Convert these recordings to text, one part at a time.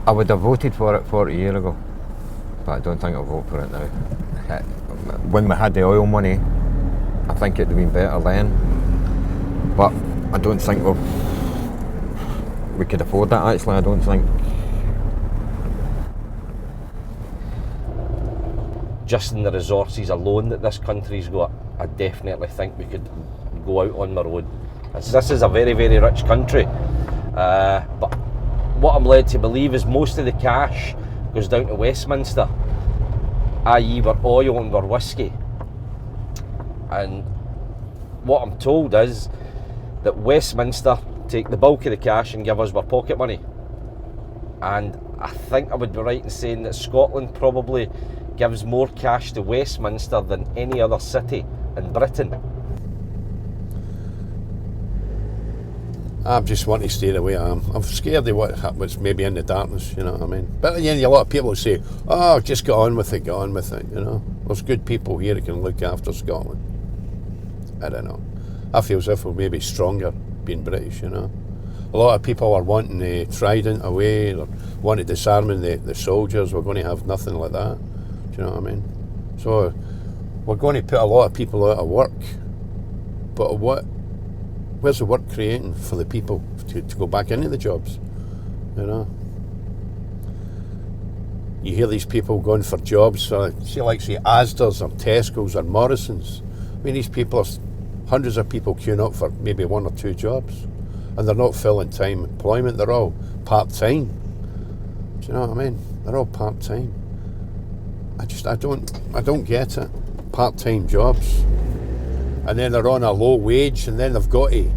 I would have voted for it 40 years ago, but I don't think I'll vote for it now. When we had the oil money, I think it'd have been better then, but I don't think we could afford that actually, I don't think. Just in the resources alone that this country's got, I definitely think we could go out on our own. This is a very, very rich country, but what I'm led to believe is most of the cash goes down to Westminster, i.e. we're oil and we're whiskey. And what I'm told is that Westminster take the bulk of the cash and give us our pocket money. And I think I would be right in saying that Scotland probably gives more cash to Westminster than any other city in Britain. I just want to stay the way I am. I'm scared of what's maybe in the darkness, you know what I mean? But again, a lot of people say, oh, just get on with it, you know? There's good people here that can look after Scotland. I don't know. I feel as if we're maybe stronger being British, you know? A lot of people are wanting the Trident away, or wanting disarming the soldiers. We're going to have nothing like that. Do you know what I mean? So we're going to put a lot of people out of work. But where's the work creating for the people to go back into the jobs? You know? You hear these people going for jobs, say like Asda's or Tesco's or Morrison's. I mean, these people are hundreds of people queuing up for maybe one or two jobs, and they're not full-time employment, they're all part-time. Do you know what I mean? They're all part-time. I don't get it. Part-time jobs. And then they're on a low wage, and then they've got to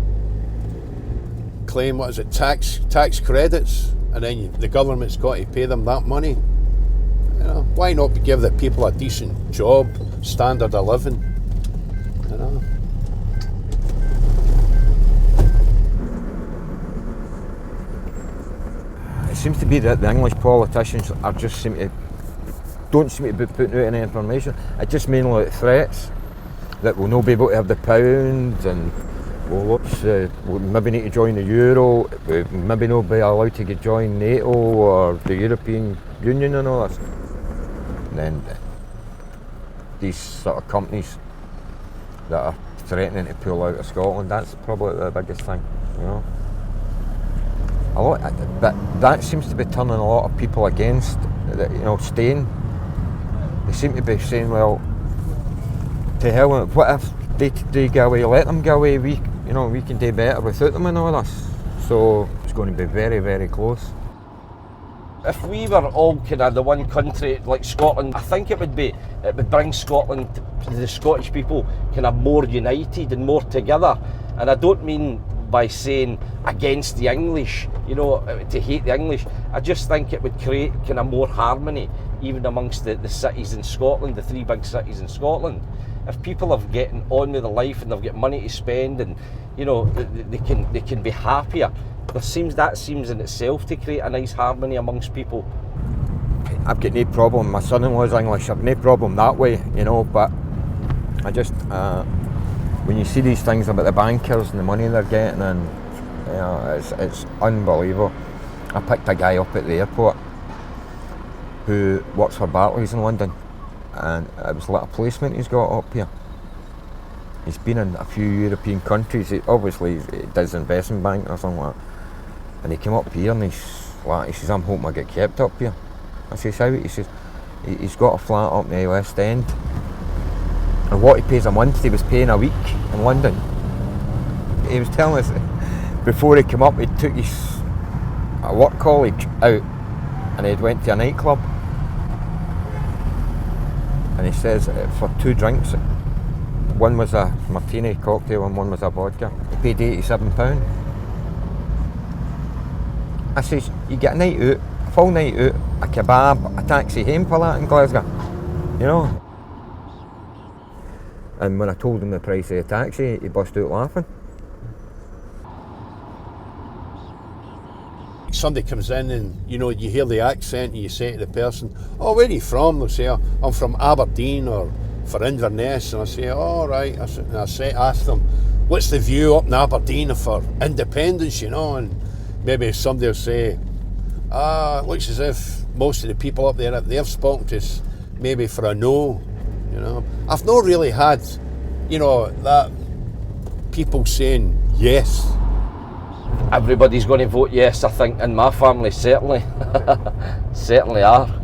claim, tax credits, and then the government's got to pay them that money. You know, why not give the people a decent job, standard of living? You know. It seems to be that the English politicians don't seem to be putting out any information. It's just mainly like threats that we'll not be able to have the pound, and we'll maybe need to join the euro, we'll maybe not be allowed to join NATO or the European Union and all this. And then these sort of companies that are threatening to pull out of Scotland, that's probably the biggest thing, you know. That seems to be turning a lot of people against, you know, staying. They seem to be saying, well, to hell, what if they go away, let them go away, we can do better without them and all this. So it's going to be very, very close. If we were all kind of the one country like Scotland, I think it would bring Scotland, the Scottish people, kind of more united and more together. And I don't mean by saying against the English, you know, to hate the English. I just think it would create kind of more harmony, even amongst the cities in Scotland, the three big cities in Scotland. If people are getting on with their life and they've got money to spend, and you know, they can be happier, that seems in itself to create a nice harmony amongst people. I've got no problem. My son-in-law's English. I've no problem that way, you know. But I just when you see these things about the bankers and the money they're getting, and you know, it's unbelievable. I picked a guy up at the airport who works for Barclays in London, and it was like a placement he's got up here. He's been in a few European countries. He does investment bank or something like that. And he came up here and he says, I'm hoping I get kept up here. I says, how? He says, he's got a flat up in the West End. And what he pays a month, he was paying a week in London. He was telling us before he came up, he took a work colleague out and he went to a nightclub. And he says for 2 drinks, one was a martini cocktail and one was a vodka, he paid £87. I says, you get a night out, a full night out, a kebab, a taxi home for that in Glasgow, you know. And when I told him the price of the taxi, he burst out laughing. Somebody comes in and, you know, you hear the accent and you say to the person, oh, where are you from? They'll say, oh, I'm from Aberdeen or for Inverness. And I say, oh, right. Ask them, what's the view up in Aberdeen for independence, you know? And maybe somebody will say, Looks as if most of the people up there, they've spoken to us maybe for a no, you know. I've not really had, you know, that people saying yes. Everybody's going to vote yes, I think, in my family, certainly. Certainly are.